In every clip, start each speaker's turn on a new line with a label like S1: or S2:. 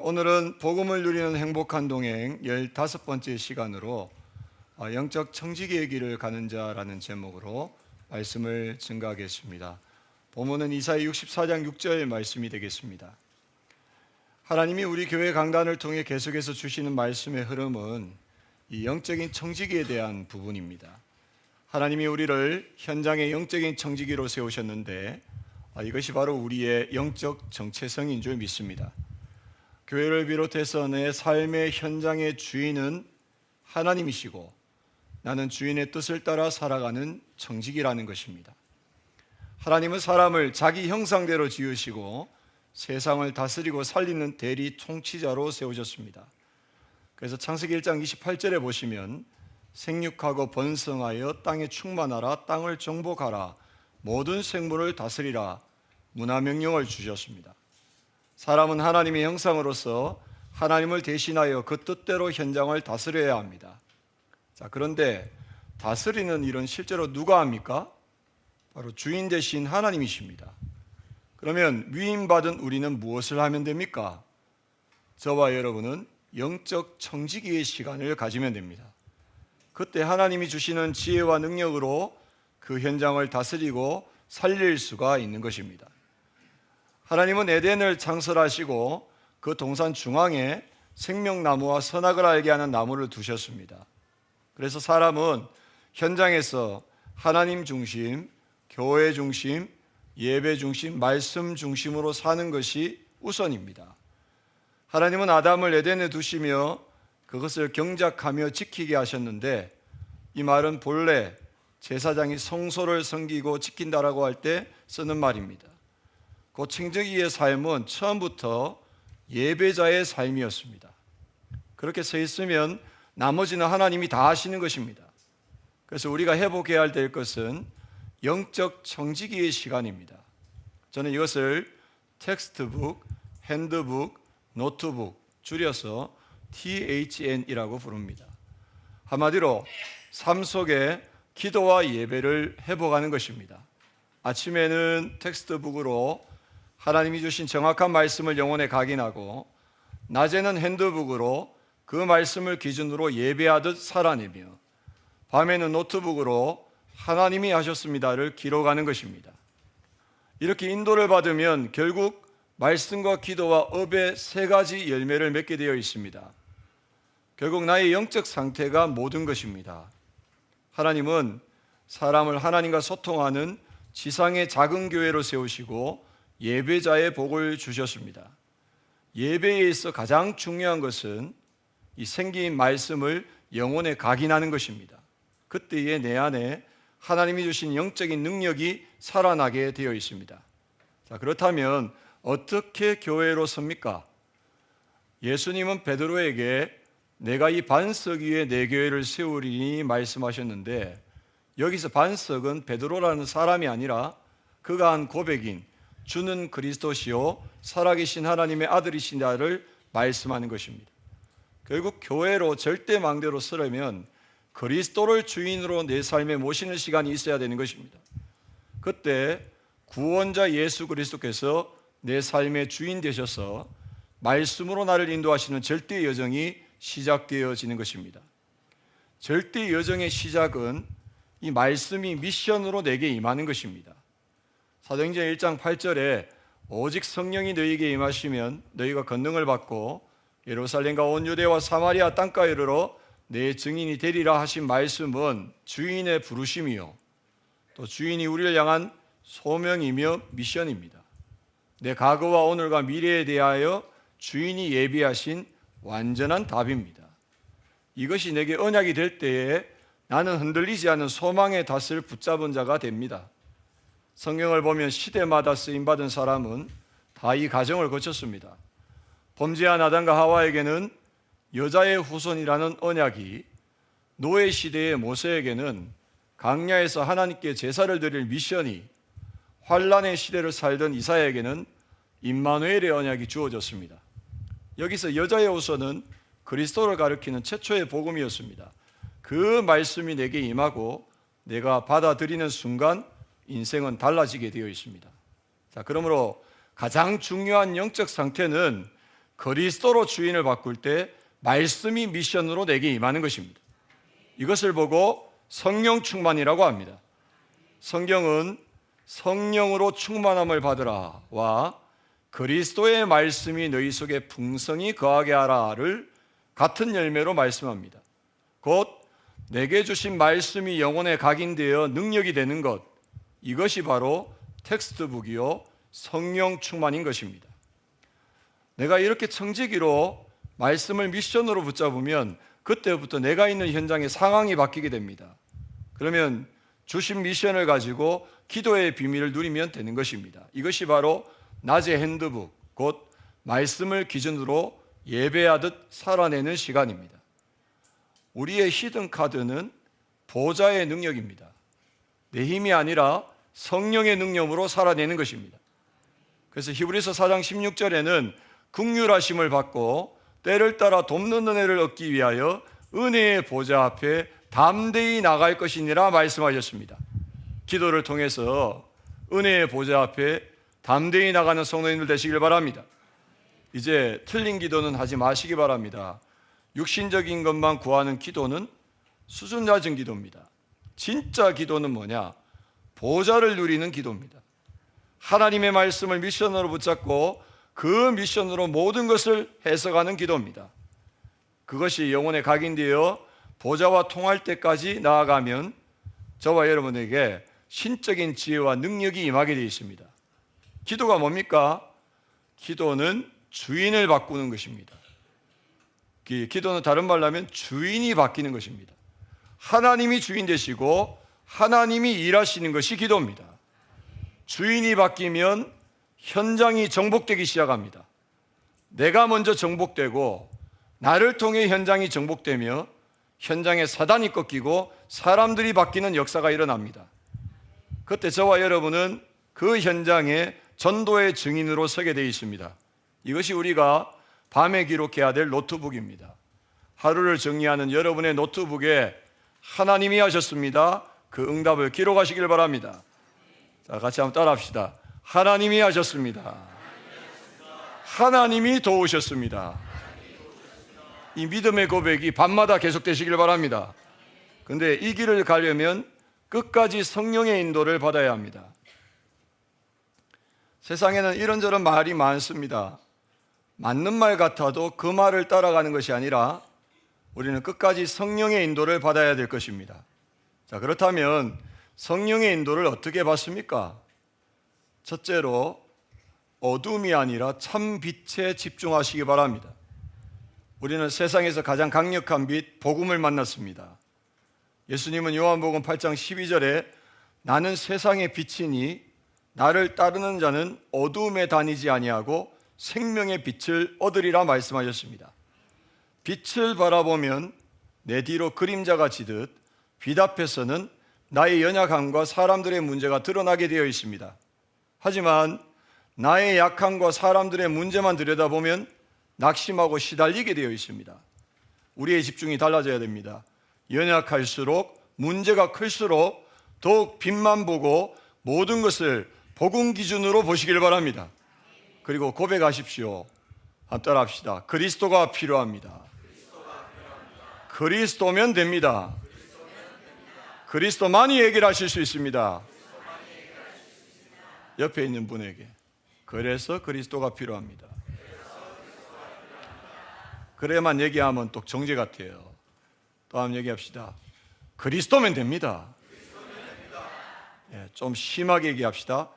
S1: 오늘은 복음을 누리는 행복한 동행 15번째 시간으로 영적 청지기의 길을 가는 자라는 제목으로 말씀을 증거하겠습니다. 본문은 이사야 64장 6절 말씀이 되겠습니다. 하나님이 우리 교회 강단을 통해 계속해서 주시는 말씀의 흐름은 이 영적인 청지기에 대한 부분입니다. 하나님이 우리를 현장의 영적인 청지기로 세우셨는데 이것이 바로 우리의 영적 정체성인 줄 믿습니다. 교회를 비롯해서 내 삶의 현장의 주인은 하나님이시고 나는 주인의 뜻을 따라 살아가는 청지기라는 것입니다. 하나님은 사람을 자기 형상대로 지으시고 세상을 다스리고 살리는 대리 통치자로 세우셨습니다. 그래서 창세기 1장 28절에 보시면 생육하고 번성하여 땅에 충만하라, 땅을 정복하라, 모든 생물을 다스리라 문화명령을 주셨습니다. 사람은 하나님의 형상으로서 하나님을 대신하여 그 뜻대로 현장을 다스려야 합니다. 그런데 다스리는 일은 실제로 누가 합니까? 바로 주인 되신 하나님이십니다. 그러면 위임받은 우리는 무엇을 하면 됩니까? 저와 여러분은 영적 청지기의 시간을 가지면 됩니다. 그때 하나님이 주시는 지혜와 능력으로 그 현장을 다스리고 살릴 수가 있는 것입니다. 하나님은 에덴을 창설하시고 그 동산 중앙에 생명나무와 선악을 알게 하는 나무를 두셨습니다. 그래서 사람은 현장에서 하나님 중심, 교회 중심, 예배 중심, 말씀 중심으로 사는 것이 우선입니다. 하나님은 아담을 에덴에 두시며 그것을 경작하며 지키게 하셨는데, 이 말은 본래 제사장이 성소를 섬기고 지킨다라고 할 때 쓰는 말입니다. 그 청지기의 삶은 처음부터 예배자의 삶이었습니다. 그렇게 서 있으면 나머지는 하나님이 다 하시는 것입니다. 그래서 우리가 회복해야 될 것은 영적 청지기의 시간입니다. 저는 이것을 텍스트북, 핸드북, 노트북 줄여서 THN이라고 부릅니다. 한마디로 삶 속에 기도와 예배를 회복하는 것입니다. 아침에는 텍스트북으로 하나님이 주신 정확한 말씀을 영혼에 각인하고, 낮에는 핸드북으로 그 말씀을 기준으로 예배하듯 살아내며, 밤에는 노트북으로 하나님이 하셨습니다를 기록하는 것입니다. 이렇게 인도를 받으면 결국 말씀과 기도와 업의 세 가지 열매를 맺게 되어 있습니다. 결국 나의 영적 상태가 모든 것입니다. 하나님은 사람을 하나님과 소통하는 지상의 작은 교회로 세우시고 예배자의 복을 주셨습니다. 예배에 있어 가장 중요한 것은 이 생긴 말씀을 영혼에 각인하는 것입니다. 그때에 내 안에 하나님이 주신 영적인 능력이 살아나게 되어 있습니다. 그렇다면 어떻게 교회로 섭니까? 예수님은 베드로에게 내가 이 반석 위에 내 교회를 세우리니 말씀하셨는데, 여기서 반석은 베드로라는 사람이 아니라 그가 한 고백인 주는 그리스도시요 살아계신 하나님의 아들이시다를 말씀하는 것입니다. 결국 교회로 절대 망대로 서려면 그리스도를 주인으로 내 삶에 모시는 시간이 있어야 되는 것입니다. 그때 구원자 예수 그리스도께서 내 삶의 주인 되셔서 말씀으로 나를 인도하시는 절대 여정이 시작되어지는 것입니다. 절대 여정의 시작은 이 말씀이 미션으로 내게 임하는 것입니다. 사도행전 1장 8절에 오직 성령이 너희에게 임하시면 너희가 권능을 받고 예루살렘과 온 유대와 사마리아 땅까지 이르러 내 증인이 되리라 하신 말씀은 주인의 부르심이요 또 주인이 우리를 향한 소명이며 미션입니다. 내 과거와 오늘과 미래에 대하여 주인이 예비하신 완전한 답입니다. 이것이 내게 언약이 될 때에 나는 흔들리지 않는 소망의 닷을 붙잡은 자가 됩니다. 성경을 보면 시대마다 쓰임받은 사람은 다 이 과정을 거쳤습니다. 범죄한 아담과 하와에게는 여자의 후손이라는 언약이, 노예 시대의 모세에게는 광야에서 하나님께 제사를 드릴 미션이, 환란의 시대를 살던 이사야에게는 임마누엘의 언약이 주어졌습니다. 여기서 여자의 후손은 그리스도를 가리키는 최초의 복음이었습니다. 그 말씀이 내게 임하고 내가 받아들이는 순간 인생은 달라지게 되어 있습니다. 그러므로 가장 중요한 영적 상태는 그리스도로 주인을 바꿀 때 말씀이 미션으로 내게 임하는 것입니다. 이것을 보고 성령 충만이라고 합니다. 성경은 성령으로 충만함을 받으라와 그리스도의 말씀이 너희 속에 풍성히 거하게 하라를 같은 열매로 말씀합니다. 곧 내게 주신 말씀이 영혼에 각인되어 능력이 되는 것, 이것이 바로 텍스트북이요 성령 충만인 것입니다. 내가 이렇게 청지기로 말씀을 미션으로 붙잡으면 그때부터 내가 있는 현장의 상황이 바뀌게 됩니다. 그러면 주신 미션을 가지고 기도의 비밀을 누리면 되는 것입니다. 이것이 바로 낮의 핸드북, 곧 말씀을 기준으로 예배하듯 살아내는 시간입니다. 우리의 히든 카드는 보좌의 능력입니다. 내 힘이 아니라 성령의 능력으로 살아내는 것입니다. 그래서 히브리서 4장 16절에는 긍휼하심을 받고 때를 따라 돕는 은혜를 얻기 위하여 은혜의 보좌 앞에 담대히 나갈 것이니라 말씀하셨습니다. 기도를 통해서 은혜의 보좌 앞에 담대히 나가는 성도님들 되시길 바랍니다. 이제 틀린 기도는 하지 마시기 바랍니다. 육신적인 것만 구하는 기도는 수준 낮은 기도입니다. 진짜 기도는 뭐냐? 보좌를 누리는 기도입니다. 하나님의 말씀을 미션으로 붙잡고 그 미션으로 모든 것을 해석하는 기도입니다. 그것이 영혼에 각인되어 보좌와 통할 때까지 나아가면 저와 여러분에게 신적인 지혜와 능력이 임하게 되어 있습니다. 기도가 뭡니까? 기도는 주인을 바꾸는 것입니다. 기도는 다른 말로 하면 주인이 바뀌는 것입니다. 하나님이 주인 되시고 하나님이 일하시는 것이 기도입니다. 주인이 바뀌면 현장이 정복되기 시작합니다. 내가 먼저 정복되고 나를 통해 현장이 정복되며 현장에 사단이 꺾이고 사람들이 바뀌는 역사가 일어납니다. 그때 저와 여러분은 그 현장에 전도의 증인으로 서게 되어 있습니다. 이것이 우리가 밤에 기록해야 될 노트북입니다. 하루를 정리하는 여러분의 노트북에 하나님이 하셨습니다. 그 응답을 기록하시길 바랍니다. 자, 같이 한번 따라 합시다. 하나님이 하셨습니다. 하나님이 도우셨습니다. 이 믿음의 고백이 밤마다 계속되시길 바랍니다. 그런데 이 길을 가려면 끝까지 성령의 인도를 받아야 합니다. 세상에는 이런저런 말이 많습니다. 맞는 말 같아도 그 말을 따라가는 것이 아니라 우리는 끝까지 성령의 인도를 받아야 될 것입니다. 자, 그렇다면 성령의 인도를 어떻게 받습니까? 첫째로 어둠이 아니라 참 빛에 집중하시기 바랍니다. 우리는 세상에서 가장 강력한 빛, 복음을 만났습니다. 예수님은 요한복음 8장 12절에 나는 세상의 빛이니 나를 따르는 자는 어두움에 다니지 아니하고 생명의 빛을 얻으리라 말씀하셨습니다. 빛을 바라보면 내 뒤로 그림자가 지듯 빛 앞에서는 나의 연약함과 사람들의 문제가 드러나게 되어 있습니다. 하지만 나의 약함과 사람들의 문제만 들여다보면 낙심하고 시달리게 되어 있습니다. 우리의 집중이 달라져야 됩니다. 연약할수록 문제가 클수록 더욱 빛만 보고 모든 것을 복음 기준으로 보시길 바랍니다. 그리고 고백하십시오. 한번 따라합시다. 그리스도가 필요합니다. 그리스도면 됩니다. 그리스도만이 해결하실 수 있습니다. 옆에 있는 분에게 그래서 그리스도가 필요합니다. 그래야만 얘기하면 또 정죄 같아요. 또 한번 얘기합시다. 그리스도면 됩니다. 좀 심하게 얘기합시다.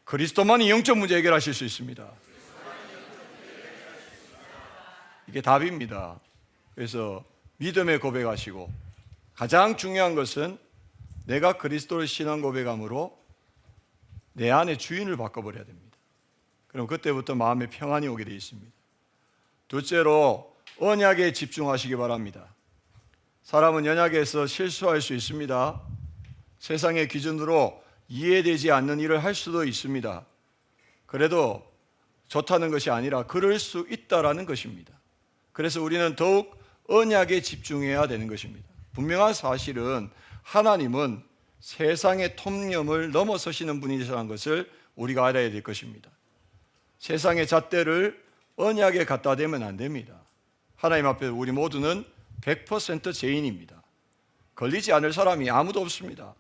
S1: 그리스도만이 영적 문제 해결하실 수 있습니다. 이게 답입니다. 그래서 믿음의 고백하시고 가장 중요한 것은 내가 그리스도를 신앙 고백함으로 내 안에 주인을 바꿔버려야 됩니다. 그럼 그때부터 마음에 평안이 오게 되어 있습니다. 둘째로 언약에 집중하시기 바랍니다. 사람은 언약에서 실수할 수 있습니다. 세상의 기준으로 이해되지 않는 일을 할 수도 있습니다. 그래도 좋다는 것이 아니라 그럴 수 있다라는 것입니다. 그래서 우리는 더욱 언약에 집중해야 되는 것입니다. 분명한 사실은 하나님은 세상의 통념을 넘어서시는 분이시라는 것을 우리가 알아야 될 것입니다. 세상의 잣대를 언약에 갖다 대면 안 됩니다. 하나님 앞에 우리 모두는 100% 죄인입니다. 걸리지 않을 사람이 아무도 없습니다.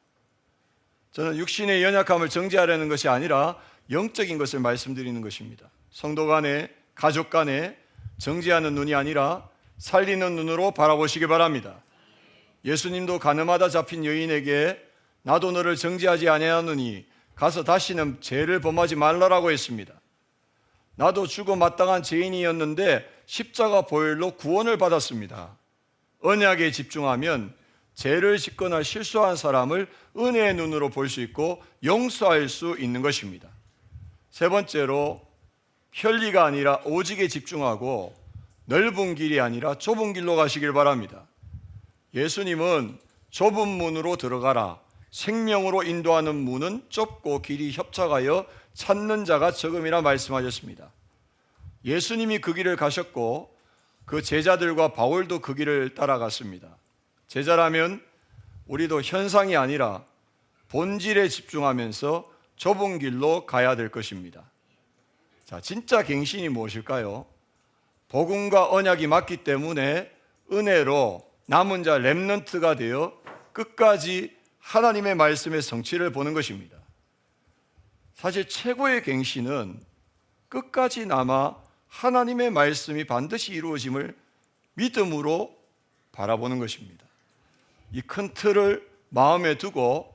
S1: 저는 육신의 연약함을 정죄하려는 것이 아니라 영적인 것을 말씀드리는 것입니다. 성도 간에, 가족 간에 정죄하는 눈이 아니라 살리는 눈으로 바라보시기 바랍니다. 예수님도 가늠하다 잡힌 여인에게 나도 너를 정죄하지 아니하노니 가서 다시는 죄를 범하지 말라라고 했습니다. 나도 죽어 마땅한 죄인이었는데 십자가 보혈로 구원을 받았습니다. 언약에 집중하면 죄를 짓거나 실수한 사람을 은혜의 눈으로 볼 수 있고 용서할 수 있는 것입니다. 세 번째로 편리가 아니라 오직에 집중하고 넓은 길이 아니라 좁은 길로 가시길 바랍니다. 예수님은 좁은 문으로 들어가라, 생명으로 인도하는 문은 좁고 길이 협착하여 찾는 자가 적음이라 말씀하셨습니다. 예수님이 그 길을 가셨고 그 제자들과 바울도 그 길을 따라갔습니다. 제자라면 우리도 현상이 아니라 본질에 집중하면서 좁은 길로 가야 될 것입니다. 자, 진짜 갱신이 무엇일까요? 복음과 언약이 맞기 때문에 은혜로 남은 자 렘넌트가 되어 끝까지 하나님의 말씀의 성취를 보는 것입니다. 사실 최고의 갱신은 끝까지 남아 하나님의 말씀이 반드시 이루어짐을 믿음으로 바라보는 것입니다. 이 큰 틀을 마음에 두고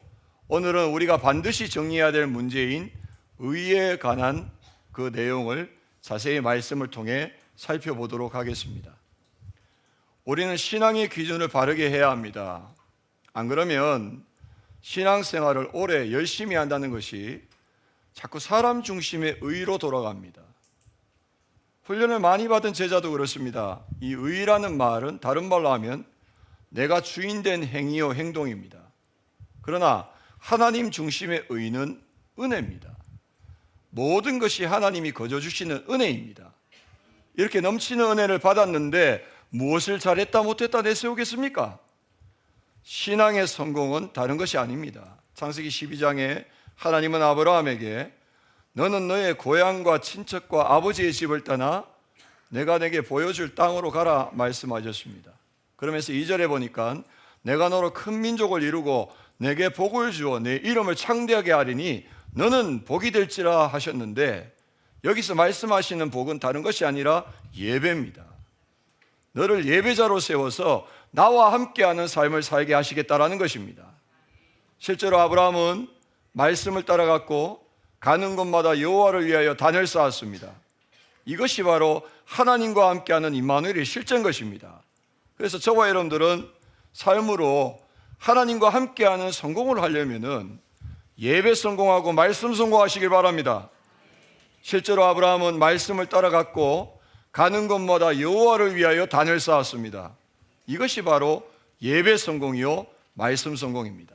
S1: 오늘은 우리가 반드시 정리해야 될 문제인 의에 관한 그 내용을 자세히 말씀을 통해 살펴보도록 하겠습니다. 우리는 신앙의 기준을 바르게 해야 합니다. 안 그러면 신앙생활을 오래 열심히 한다는 것이 자꾸 사람 중심의 의로 돌아갑니다. 훈련을 많이 받은 제자도 그렇습니다. 이 의라는 말은 다른 말로 하면 내가 주인된 행위요 행동입니다. 그러나 하나님 중심의 의는 은혜입니다. 모든 것이 하나님이 거저 주시는 은혜입니다. 이렇게 넘치는 은혜를 받았는데 무엇을 잘했다 못했다 내세우겠습니까? 신앙의 성공은 다른 것이 아닙니다. 창세기 12장에 하나님은 아브라함에게 너는 너의 고향과 친척과 아버지의 집을 떠나 내가 내게 보여줄 땅으로 가라 말씀하셨습니다. 그러면서 2절에 보니까 내가 너로 큰 민족을 이루고 내게 복을 주어 내 이름을 창대하게 하리니 너는 복이 될지라 하셨는데 여기서 말씀하시는 복은 다른 것이 아니라 예배입니다. 너를 예배자로 세워서 나와 함께하는 삶을 살게 하시겠다라는 것입니다. 실제로 아브라함은 말씀을 따라갔고 가는 곳마다 여호와를 위하여 단을 쌓았습니다. 이것이 바로 하나님과 함께하는 임마누엘의 실제인 것입니다. 그래서 저와 여러분들은 삶으로 하나님과 함께하는 성공을 하려면은 예배 성공하고 말씀 성공하시길 바랍니다. 실제로 아브라함은 말씀을 따라갔고 가는 곳마다 여호와를 위하여 단을 쌓았습니다. 이것이 바로 예배 성공이요 말씀 성공입니다.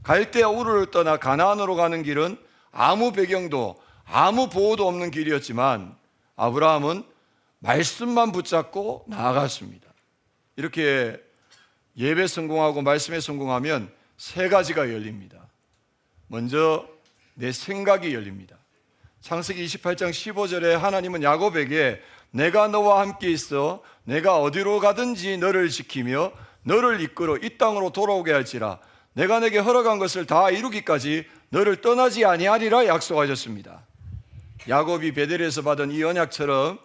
S1: 갈대아 우르를 떠나 가나안으로 가는 길은 아무 배경도 아무 보호도 없는 길이었지만 아브라함은 말씀만 붙잡고 나아갔습니다. 이렇게 예배 성공하고 말씀에 성공하면 세 가지가 열립니다. 먼저 내 생각이 열립니다. 창세기 28장 15절에 하나님은 야곱에게 내가 너와 함께 있어 내가 어디로 가든지 너를 지키며 너를 이끌어 이 땅으로 돌아오게 할지라 내가 내게 허락한 것을 다 이루기까지 너를 떠나지 아니하리라 약속하셨습니다. 야곱이 베델에서 받은 이 언약처럼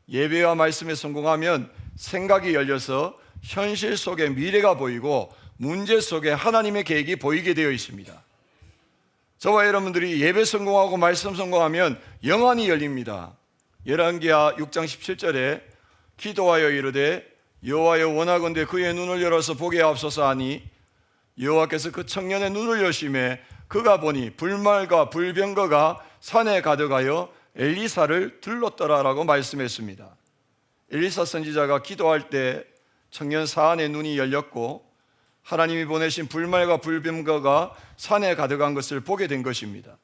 S1: 예배와 말씀에 성공하면 생각이 열려서 현실 속에 미래가 보이고 문제 속에 하나님의 계획이 보이게 되어 있습니다. 저와 여러분들이 예배 성공하고 말씀 성공하면 영안이 열립니다. 열왕기하 6장 17절에 기도하여 이르되 여호와여 원하건대 그의 눈을 열어서 보게 하옵소서 하니 여호와께서 그 청년의 눈을 여심해 그가 보니 불말과 불병거가 산에 가득하여 엘리사를 들렀더라라고 말씀했습니다. 엘리사 선지자가 기도할 때 청년 사안의 눈이 열렸고 하나님이 보내신 불말과 불병거가 산에 가득한 것을 보게 된 것입니다.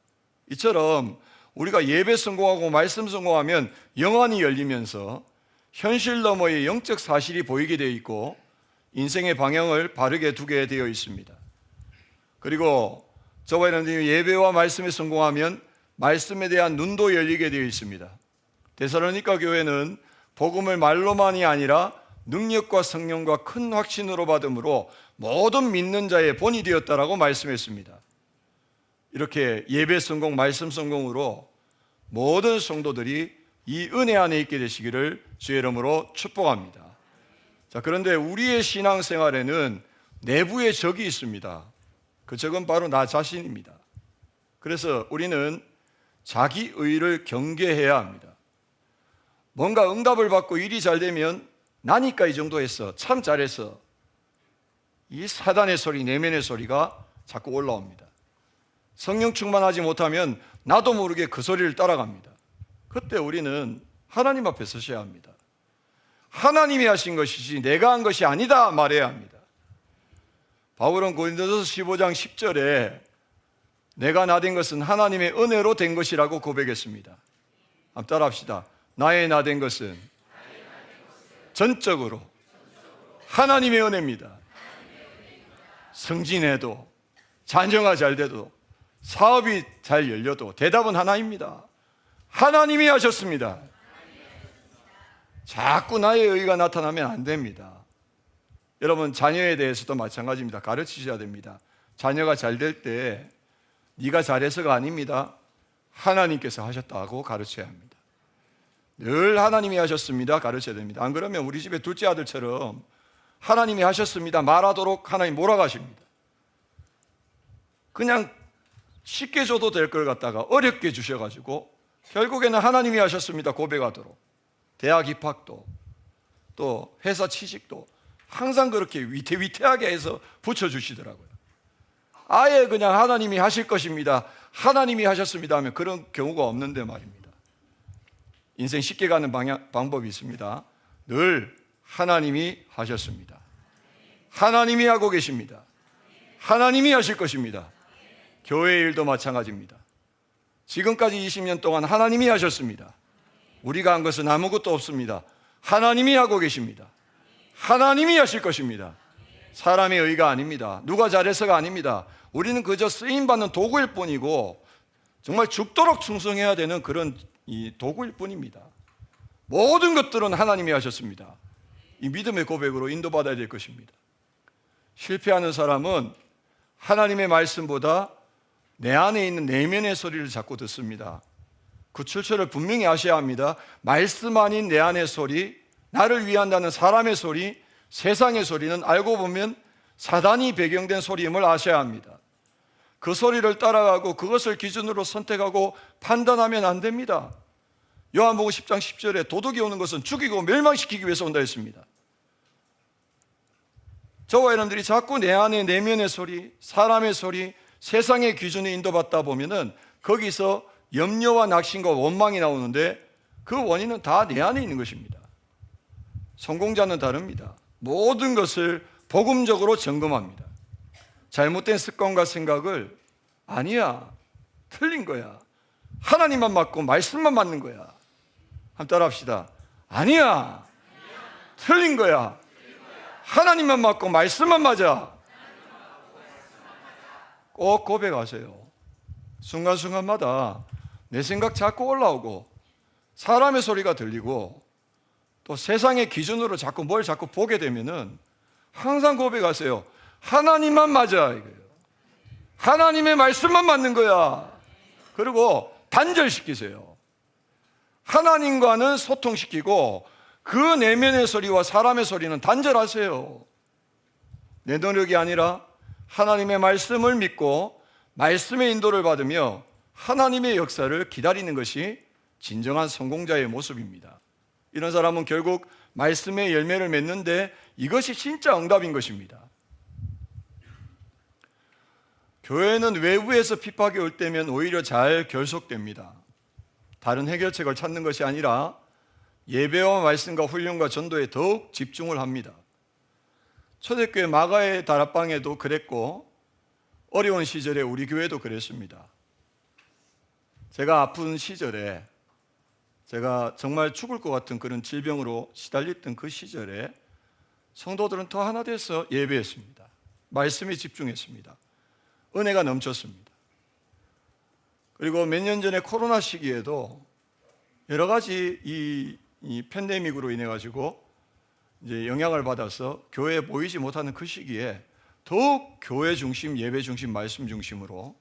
S1: 이처럼 우리가 예배 성공하고 말씀 성공하면 영안이 열리면서 현실 너머의 영적 사실이 보이게 되어 있고 인생의 방향을 바르게 두게 되어 있습니다. 그리고 저와 여러분들이 예배와 말씀에 성공하면 말씀에 대한 눈도 열리게 되어 있습니다. 데살로니가 교회는 복음을 말로만이 아니라 능력과 성령과 큰 확신으로 받음으로 모든 믿는 자의 본이 되었다라고 말씀했습니다. 이렇게 예배 성공, 말씀 성공으로 모든 성도들이 이 은혜 안에 있게 되시기를 주의 이름으로 축복합니다. 자, 그런데 우리의 신앙생활에는 내부의 적이 있습니다. 그 적은 바로 나 자신입니다. 그래서 우리는 자기 의를 경계해야 합니다. 뭔가 응답을 받고 일이 잘 되면 나니까 이 정도 했어, 참 잘했어, 이 사단의 소리, 내면의 소리가 자꾸 올라옵니다. 성령 충만하지 못하면 나도 모르게 그 소리를 따라갑니다. 그때 우리는 하나님 앞에 서셔야 합니다. 하나님이 하신 것이지 내가 한 것이 아니다 말해야 합니다. 바울은 고린도전서 15장 10절에 내가 나된 것은 하나님의 은혜로 된 것이라고 고백했습니다. 한번 따라합시다. 나의 나된 것은 전적으로 하나님의 은혜입니다. 승진해도, 자녀가 잘 돼도, 사업이 잘 열려도 대답은 하나입니다. 하나님이 하셨습니다. 자꾸 나의 의가 나타나면 안 됩니다. 여러분, 자녀에 대해서도 마찬가지입니다. 가르치셔야 됩니다. 자녀가 잘 될 때 네가 잘해서가 아닙니다. 하나님께서 하셨다고 가르쳐야 합니다. 늘 하나님이 하셨습니다 가르쳐야 됩니다. 안 그러면 우리 집에 둘째 아들처럼 하나님이 하셨습니다 말하도록 하나님 몰아가십니다. 그냥 쉽게 줘도 될 걸 갖다가 어렵게 주셔가지고 결국에는 하나님이 하셨습니다 고백하도록, 대학 입학도 또 회사 취직도 항상 그렇게 위태위태하게 해서 붙여주시더라고요. 아예 그냥 하나님이 하실 것입니다, 하나님이 하셨습니다 하면 그런 경우가 없는데 말입니다. 인생 쉽게 가는 방법이 있습니다. 늘 하나님이 하셨습니다, 하나님이 하고 계십니다, 하나님이 하실 것입니다. 교회 일도 마찬가지입니다. 지금까지 20년 동안 하나님이 하셨습니다. 우리가 한 것은 아무것도 없습니다. 하나님이 하고 계십니다. 하나님이 하실 것입니다. 사람의 의가 아닙니다. 누가 잘해서가 아닙니다. 우리는 그저 쓰임받는 도구일 뿐이고 정말 죽도록 충성해야 되는 그런 이 도구일 뿐입니다. 모든 것들은 하나님이 하셨습니다. 이 믿음의 고백으로 인도받아야 될 것입니다. 실패하는 사람은 하나님의 말씀보다 내 안에 있는 내면의 소리를 자꾸 듣습니다. 그 출처를 분명히 아셔야 합니다. 말씀 아닌 내 안의 소리, 나를 위한다는 사람의 소리, 세상의 소리는 알고 보면 사단이 배경된 소리임을 아셔야 합니다. 그 소리를 따라가고 그것을 기준으로 선택하고 판단하면 안 됩니다. 요한복음 10장 10절에 도둑이 오는 것은 죽이고 멸망시키기 위해서 온다 했습니다. 저와 여러분들이 자꾸 내 안의 내면의 소리, 사람의 소리, 세상의 기준에 인도받다 보면은 거기서 염려와 낙심과 원망이 나오는데 그 원인은 다 내 안에 있는 것입니다. 성공자는 다릅니다. 모든 것을 복음적으로 점검합니다. 잘못된 습관과 생각을 아니야, 틀린 거야, 하나님만 맞고 말씀만 맞는 거야. 한번 따라합시다. 아니야, 틀린 거야, 하나님만 맞고 말씀만 맞아. 꼭 고백하세요. 순간순간마다 내 생각 자꾸 올라오고 사람의 소리가 들리고 또 세상의 기준으로 자꾸 뭘 자꾸 보게 되면은 항상 고백하세요. 하나님만 맞아, 이거예요. 하나님의 말씀만 맞는 거야. 그리고 단절시키세요. 하나님과는 소통시키고 그 내면의 소리와 사람의 소리는 단절하세요. 내 노력이 아니라 하나님의 말씀을 믿고 말씀의 인도를 받으며 하나님의 역사를 기다리는 것이 진정한 성공자의 모습입니다. 이런 사람은 결국 말씀의 열매를 맺는데 이것이 진짜 응답인 것입니다. 교회는 외부에서 핍박이 올 때면 오히려 잘 결속됩니다. 다른 해결책을 찾는 것이 아니라 예배와 말씀과 훈련과 전도에 더욱 집중을 합니다. 초대교회 마가의 다락방에도 그랬고 어려운 시절에 우리 교회도 그랬습니다. 제가 아픈 시절에, 제가 정말 죽을 것 같은 그런 질병으로 시달렸던 그 시절에 성도들은 더 하나 돼서 예배했습니다. 말씀에 집중했습니다. 은혜가 넘쳤습니다. 그리고 몇 년 전에 코로나 시기에도 여러 가지 이 팬데믹으로 인해 가지고 이제 영향을 받아서 교회에 모이지 못하는 그 시기에 더욱 교회 중심, 예배 중심, 말씀 중심으로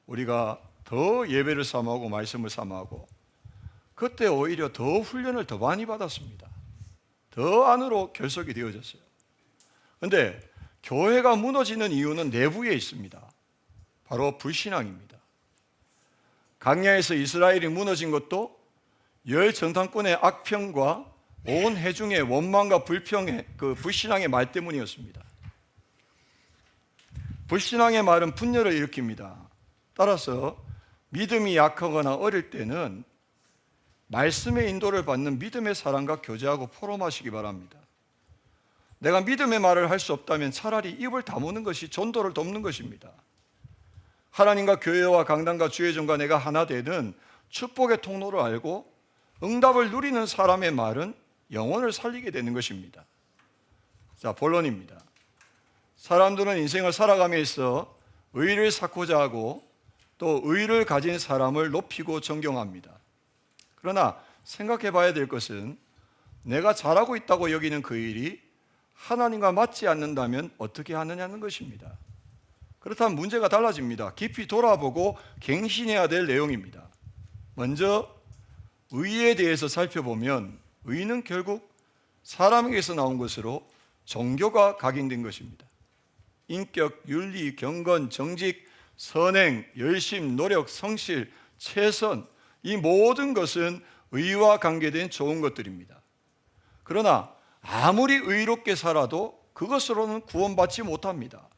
S1: 우리가 더 예배를 삼아오고 말씀을 삼아오고, 그때 오히려 더 훈련을 더 많이 받았습니다. 더 안으로 결속이 되어졌어요. 그런데 교회가 무너지는 이유는 내부에 있습니다. 바로 불신앙입니다. 광야에서 이스라엘이 무너진 것도 열 정탐꾼의 악평과 온 회중의 원망과 불평의 그 불신앙의 말 때문이었습니다. 불신앙의 말은 분열을 일으킵니다. 따라서 믿음이 약하거나 어릴 때는 말씀의 인도를 받는 믿음의 사람과 교제하고 포럼하시기 바랍니다. 내가 믿음의 말을 할 수 없다면 차라리 입을 다무는 것이 전도를 돕는 것입니다. 하나님과 교회와 강단과 주의종과 내가 하나 되는 축복의 통로를 알고 응답을 누리는 사람의 말은 영혼을 살리게 되는 것입니다. 자, 본론입니다. 사람들은 인생을 살아감에 있어 의를 쌓고자 하고 또 의를 가진 사람을 높이고 존경합니다. 그러나 생각해 봐야 될 것은 내가 잘하고 있다고 여기는 그 일이 하나님과 맞지 않는다면 어떻게 하느냐는 것입니다. 그렇다면 문제가 달라집니다. 깊이 돌아보고 갱신해야 될 내용입니다. 먼저 의에 대해서 살펴보면 의는 결국 사람에게서 나온 것으로 종교가 각인된 것입니다. 인격, 윤리, 경건, 정직, 선행, 열심, 노력, 성실, 최선, 이 모든 것은 의와 관계된 좋은 것들입니다. 그러나 아무리 의롭게 살아도 그것으로는 구원받지 못합니다.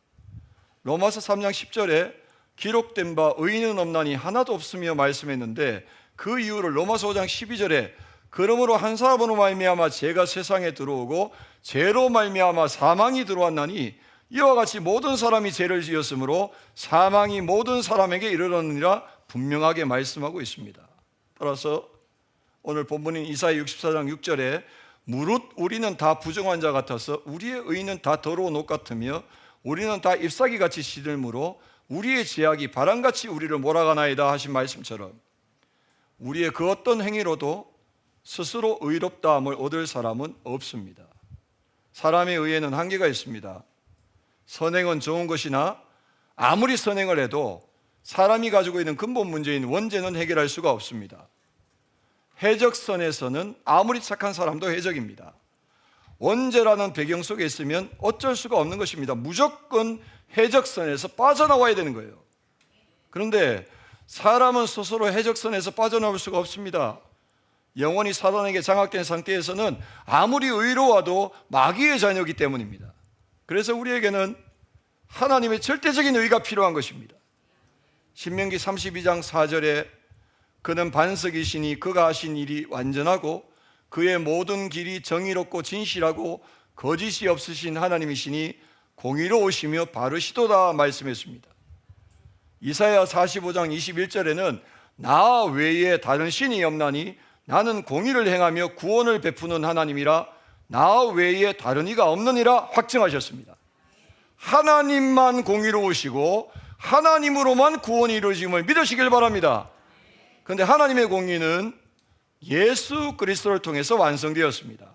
S1: 로마서 3장 10절에 기록된 바 의인은 없나니 하나도 없으며 말씀했는데, 그 이유를 로마서 5장 12절에 그러므로 한 사람으로 말미암아 죄가 세상에 들어오고 죄로 말미암아 사망이 들어왔나니 이와 같이 모든 사람이 죄를 지었으므로 사망이 모든 사람에게 이르렀느니라 분명하게 말씀하고 있습니다. 따라서 오늘 본문인 이사야 64장 6절에 무릇 우리는 다 부정한 자 같아서 우리의 의는 다 더러운 옷 같으며 우리는 다 잎사귀같이 시들므로 우리의 죄악이 바람같이 우리를 몰아가나이다 하신 말씀처럼 우리의 그 어떤 행위로도 스스로 의롭다함을 얻을 사람은 없습니다. 사람의 의에는 한계가 있습니다. 선행은 좋은 것이나 아무리 선행을 해도 사람이 가지고 있는 근본 문제인 원죄는 해결할 수가 없습니다. 해적선에서는 아무리 착한 사람도 해적입니다. 원죄라는 배경 속에 있으면 어쩔 수가 없는 것입니다. 무조건 해적선에서 빠져나와야 되는 거예요. 그런데 사람은 스스로 해적선에서 빠져나올 수가 없습니다. 영혼이 사단에게 장악된 상태에서는 아무리 의로워도 마귀의 자녀이기 때문입니다. 그래서 우리에게는 하나님의 절대적인 의가 필요한 것입니다. 신명기 32장 4절에 그는 반석이시니 그가 하신 일이 완전하고 그의 모든 길이 정의롭고 진실하고 거짓이 없으신 하나님이시니 공의로우시며 바르시도다 말씀했습니다. 이사야 45장 21절에는 나 외에 다른 신이 없나니 나는 공의를 행하며 구원을 베푸는 하나님이라 나 외에 다른 이가 없느니라 확증하셨습니다. 하나님만 공의로우시고 하나님으로만 구원이 이루어짐을 믿으시길 바랍니다. 그런데 하나님의 공의는 예수 그리스도를 통해서 완성되었습니다.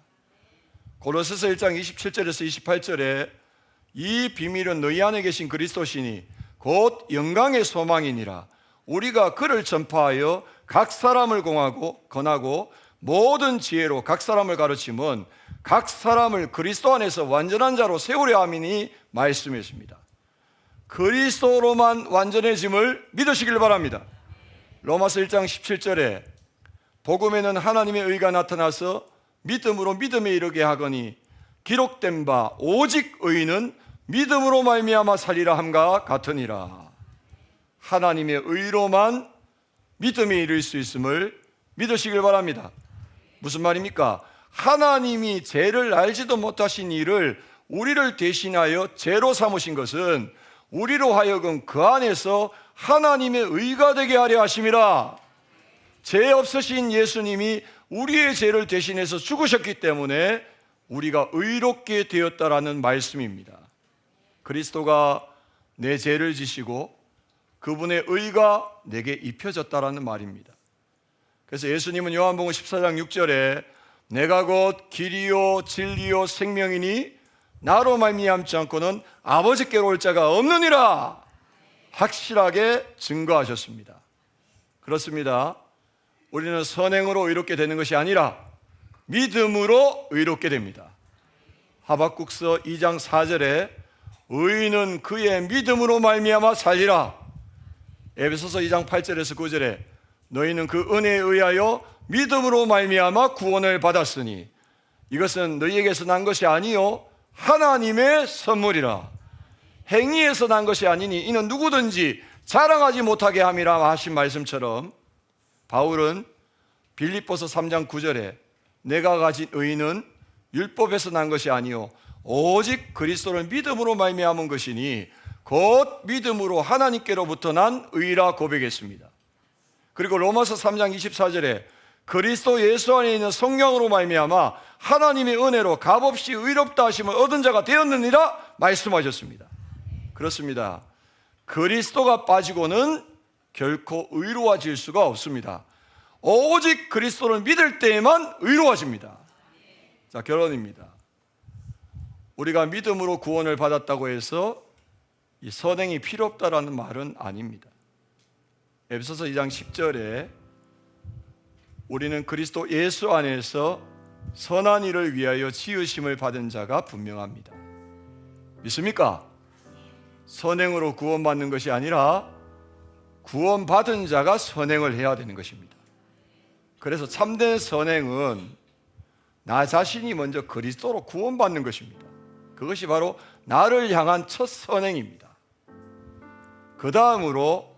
S1: 고로새서 1장 27절에서 28절에 이 비밀은 너희 안에 계신 그리스도시니 곧 영광의 소망이니라. 우리가 그를 전파하여 각 사람을 권하고 모든 지혜로 각 사람을 가르치면 각 사람을 그리스도 안에서 완전한 자로 세우려 함이니 말씀했습니다. 그리스도로만 완전해짐을 믿으시길 바랍니다. 로마서 1장 17절에 복음에는 하나님의 의가 나타나서 믿음으로 믿음에 이르게 하거니 기록된 바 오직 의인은 믿음으로 말미암아 살리라 함과 같으니라. 하나님의 의로만 믿음에 이를 수 있음을 믿으시길 바랍니다. 무슨 말입니까? 하나님이 죄를 알지도 못하신 일을 우리를 대신하여 죄로 삼으신 것은 우리로 하여금 그 안에서 하나님의 의가 되게 하려 하심이라. 죄 없으신 예수님이 우리의 죄를 대신해서 죽으셨기 때문에 우리가 의롭게 되었다라는 말씀입니다. 그리스도가 내 죄를 지시고 그분의 의가 내게 입혀졌다라는 말입니다. 그래서 예수님은 요한복음 14장 6절에 내가 곧 길이요 진리요 생명이니 나로 말미암지 않고는 아버지께로 올 자가 없느니라 확실하게 증거하셨습니다. 그렇습니다. 우리는 선행으로 의롭게 되는 것이 아니라 믿음으로 의롭게 됩니다. 하박국서 2장 4절에 의인은 그의 믿음으로 말미암아 살리라. 에베소서 2장 8절에서 9절에 너희는 그 은혜에 의하여 믿음으로 말미암아 구원을 받았으니 이것은 너희에게서 난 것이 아니요 하나님의 선물이라. 행위에서 난 것이 아니니 이는 누구든지 자랑하지 못하게 함이라 하신 말씀처럼 바울은 빌립보서 3장 9절에 내가 가진 의는 율법에서 난 것이 아니요 오직 그리스도를 믿음으로 말미암은 것이니 곧 믿음으로 하나님께로부터 난 의라 고백했습니다. 그리고 로마서 3장 24절에 그리스도 예수 안에 있는 성령으로 말미암아 하나님의 은혜로 값없이 의롭다 하심을 얻은 자가 되었느니라 말씀하셨습니다. 그렇습니다. 그리스도가 빠지고는 결코 의로워질 수가 없습니다. 오직 그리스도를 믿을 때에만 의로워집니다. 자, 결론입니다. 우리가 믿음으로 구원을 받았다고 해서 이 선행이 필요 없다라는 말은 아닙니다. 에베소서 2장 10절에 우리는 그리스도 예수 안에서 선한 일을 위하여 지으심을 받은 자가 분명합니다. 믿습니까? 선행으로 구원받는 것이 아니라 구원받은 자가 선행을 해야 되는 것입니다. 그래서 참된 선행은 나 자신이 먼저 그리스도로 구원받는 것입니다. 그것이 바로 나를 향한 첫 선행입니다. 그 다음으로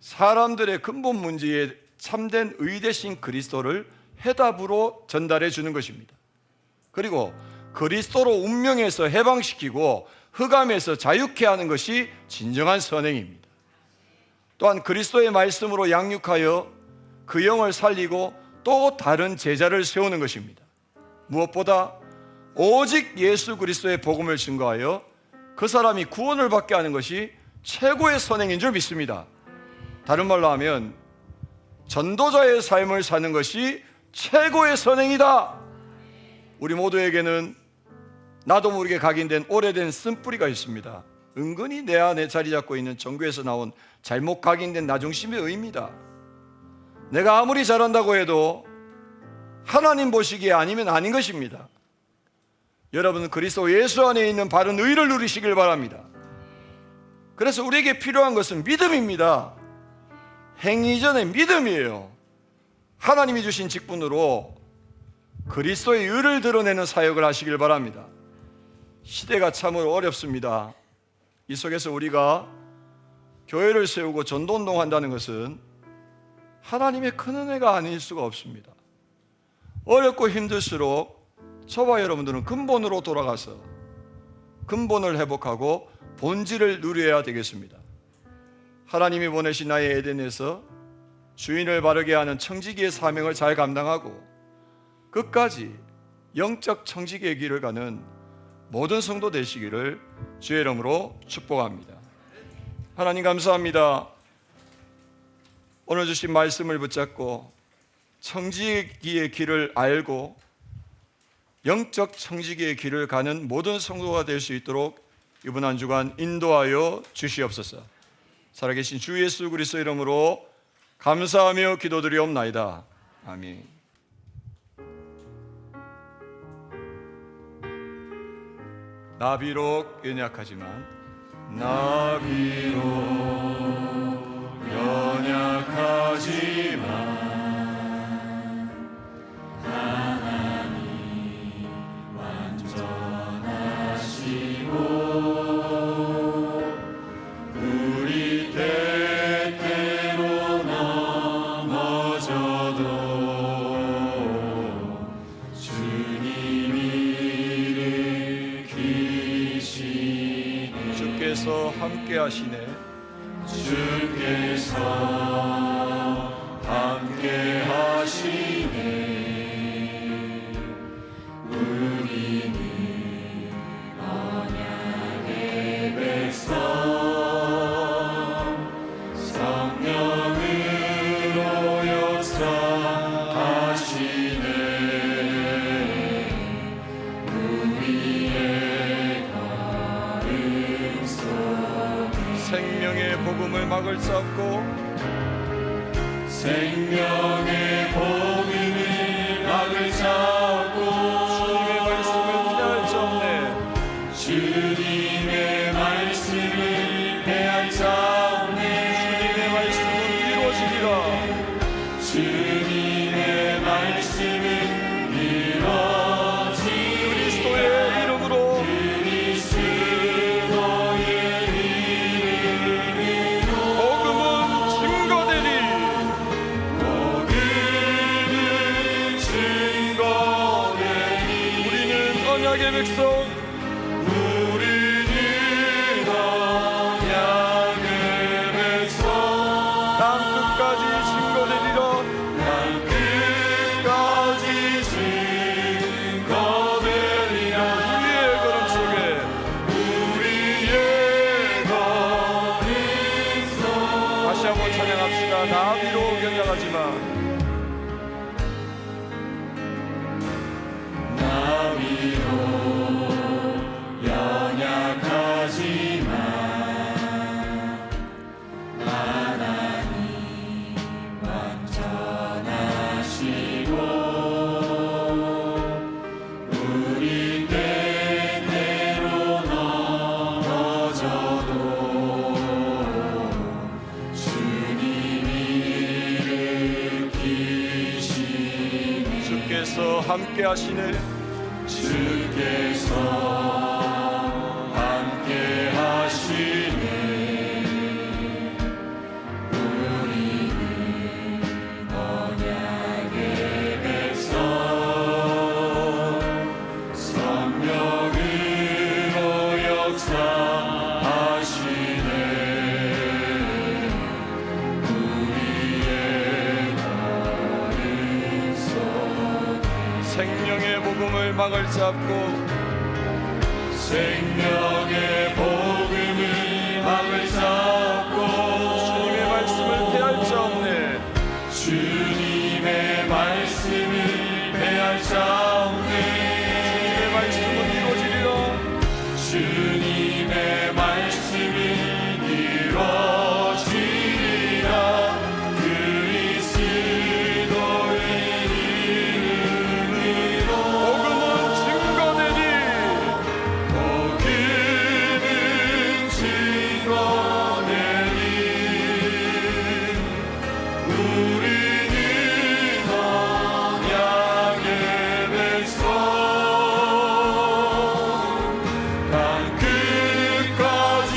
S1: 사람들의 근본 문제에 참된 의 대신 그리스도를 해답으로 전달해 주는 것입니다. 그리고 그리스도로 운명에서 해방시키고 흑암에서 자유케 하는 것이 진정한 선행입니다. 또한 그리스도의 말씀으로 양육하여 그 영을 살리고 또 다른 제자를 세우는 것입니다. 무엇보다 오직 예수 그리스도의 복음을 증거하여 그 사람이 구원을 받게 하는 것이 최고의 선행인 줄 믿습니다. 다른 말로 하면 전도자의 삶을 사는 것이 최고의 선행이다. 우리 모두에게는 나도 모르게 각인된 오래된 쓴뿌리가 있습니다. 은근히 내 안에 자리 잡고 있는 종교에서 나온 잘못 각인된 나중심의 의입니다. 내가 아무리 잘한다고 해도 하나님 보시기에 아니면 아닌 것입니다. 여러분은 그리스도 예수 안에 있는 바른 의를 누리시길 바랍니다. 그래서 우리에게 필요한 것은 믿음입니다. 행위 전에 믿음이에요. 하나님이 주신 직분으로 그리스도의 의를 드러내는 사역을 하시길 바랍니다. 시대가 참으로 어렵습니다. 이 속에서 우리가 교회를 세우고 전도운동 한다는 것은 하나님의 큰 은혜가 아닐 수가 없습니다. 어렵고 힘들수록 저와 여러분들은 근본으로 돌아가서 근본을 회복하고 본질을 누려야 되겠습니다. 하나님이 보내신 나의 에덴에서 주인을 바르게 하는 청지기의 사명을 잘 감당하고 끝까지 영적 청지기의 길을 가는 모든 성도 되시기를 주의 이름으로 축복합니다. 하나님 감사합니다. 오늘 주신 말씀을 붙잡고 청지기의 길을 알고 영적 청지기의 길을 가는 모든 성도가 될 수 있도록 이번 한 주간 인도하여 주시옵소서. 살아계신 주 예수 그리스도 이름으로 감사하며 기도드리옵나이다. 아멘. 나 비록 연약하지만 나 비록 연약하지만 하나님 완전하시고 우리 때때로 넘어져도 주님이 일으키시네. 주께서 함께 하시네. 주께서 함께 하시네. 우리는 언약의 백성 성령으로 역사하시네. 복음을 막을 잡고
S2: 생명의 복음을 막을 잡고
S1: 주님의 말씀을 피할 자 없네.
S2: 주님의 말씀을 배할 자 없네.
S1: 주님의 말씀은 이루어지리라.
S2: 주님의 말씀은 이루어지리라.
S1: 그리스도의 이름으로
S2: 그리스도의 이름으로
S1: 복음은 증거되리.
S2: 복음은 증거되리.
S1: 우리는 언약의 백성,
S2: 우리는 언약의 백성
S1: 땅 끝까지 증거되리라.
S2: 땅 끝까지 증거되리라.
S1: 우리의 걸음 속에
S2: 우리의 걸음 속
S1: 다시 한번 찬양합시다. 나비로 겨냥하지만
S2: 나비로 연약하지만 하나님 완전하시고 우리 때때로 넘어져도 주님이 일으키시네.
S1: 주께서 함께 하시네.
S2: 주께서 함께 하시네. 우리는 언약의 백성 성령으로 역사하시네. 우리의 걸음 속에
S1: 생명의 복음을 막을 잡고
S2: 생명의 복음을 막을 잡고
S1: 주님의 말씀을 피할 자 없네.
S2: 주님의 말씀을 배할 자 없네.
S1: 주님의 말씀은 이루어지리라.
S2: 주님의 말씀은 이루어지리라. 그리스도의 이름으로
S1: 복음은 증거되리.
S2: 복음은 증거되리. 우리는 언약의 백성 땅 끝까지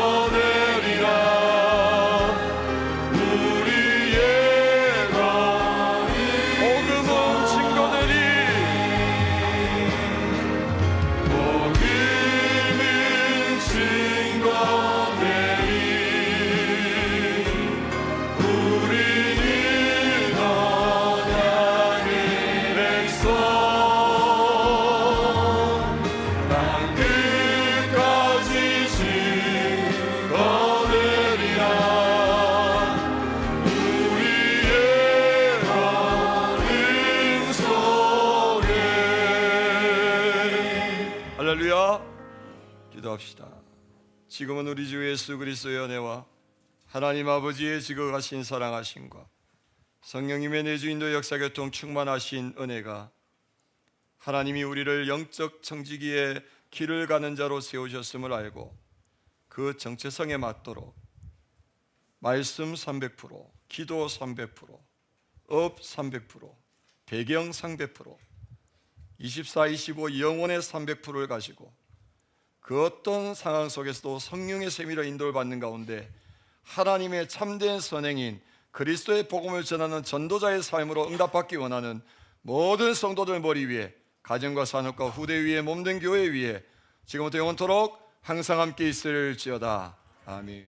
S2: 증거되리라. 우리의 걸음
S1: 복음은 증거되리.
S2: 복음은 증거되리. 우리는 언약의 백성 땅 끝까지 증거되리라. 우리의 걸음 속에.
S1: 할렐루야. 기도합시다. 지금은 우리 주 예수 그리스도의 은혜와 하나님 아버지의 지극하신 사랑하심과 성령님의 내주인도 역사교통 충만하신 은혜가 하나님이 우리를 영적 청지기의 길을 가는 자로 세우셨음을 알고 그 정체성에 맞도록 말씀 300%, 기도 300%, 업 300%, 배경 300%, 24, 25 영혼의 300%를 가지고 그 어떤 상황 속에서도 성령의 세미로 인도를 받는 가운데 하나님의 참된 선행인 그리스도의 복음을 전하는 전도자의 삶으로 응답받기 원하는 모든 성도들 머리 위에, 가정과 산업과 후대 위에, 몸된 교회 위에 지금부터 영원토록 항상 함께 있을지어다. 아멘.